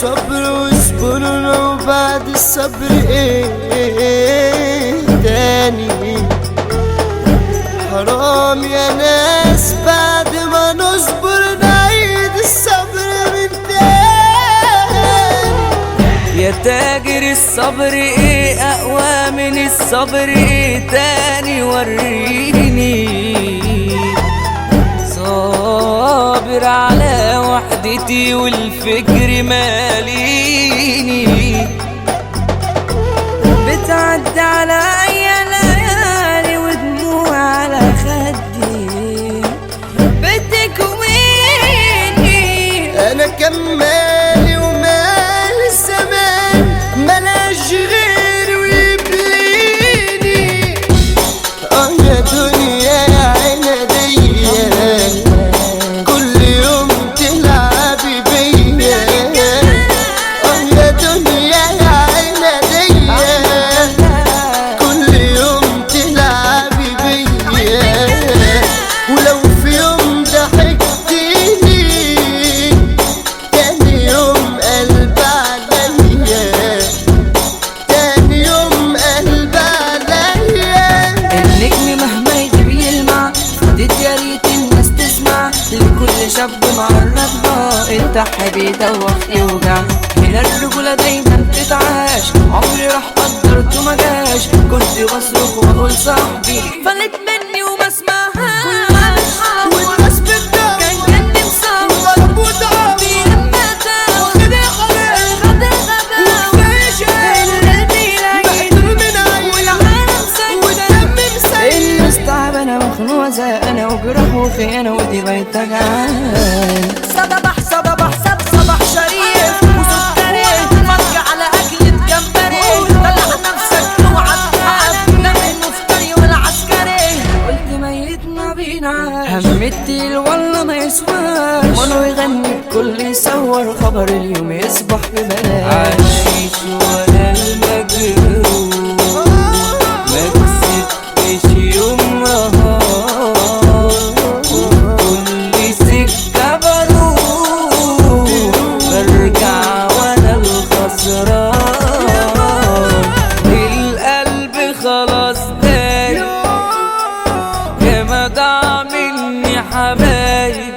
الصبر واصبرنا وبعد الصبر ايه تاني. حرام يا ناس بعد ما نصبر نعيد الصبر من تاني. يا تاجر الصبر ايه اقوى من الصبر ايه تاني وريني. صابر على وحدتي والفكر ماليني. بتعدي عليا ليالي ودموع على خدي بتكويني. انا كمالي ومال الزمان ملاش غير ويبليني. يا دنيا يا عنادية كل يوم تلعبي بيا. يا دنيا يا عنادية كل يوم تلعبي بيا. ولو في يوم ضحكتيني تاني يوم قلب عليا. تاني يوم قلب عليا. النجم مهما يغيب يلمع فديت يا ريت الناس تسمع. لكل شاب معرضها الضحى بيدوخ يوجع. هنا الرجولة دايما تتعاش عمري راح قدرته مجاش. كنت بصرخ واقول صاحبي فلت مني وما اسمعهاش. والناس بتدور كان جنبي مصور وضربوا لما تاه واخد الغباء خد الغباء القلب يلاقي من عين والعالم سكت والدم مسيل. الناس تعبانة مخنوقة زهقانة وجرح وخيانة ودي بقت جعان. صباح صباح صباح شريف وسكري فرج على أكلة جمبري. طلع نفسك اوعى تتعب لا المفتري ولا عسكري. قلت ميتنا بينا همتي والله ما يسواش. منو يغني الكل يصور خبر اليوم يصبح ببلاش. عايش ولا المجروح ما كسبتش يوم نهار. وكل سكة بروح برجع وانا الخسران. القلب خلاص دايب يا ما ضاع مني حبايب.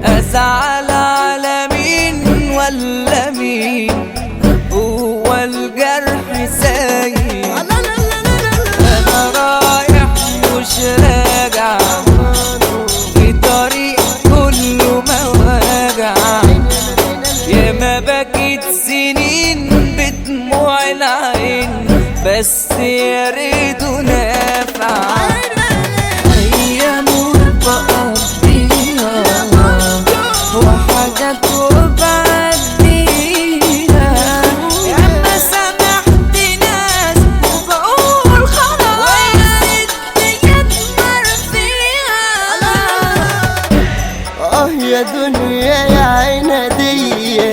ازعل على مين ولا مين هو الجرح سايب. انا رايح مش راجع في طريق كله مواجع. يا ما بكيت سنين بدموع العين بس يا ريته نافع. ايام بقضيها وحاجات وبعديها. يا ما سامحت ناس وبقول خلاص الدنيا تمر فيها. يا دنيا يا عنادية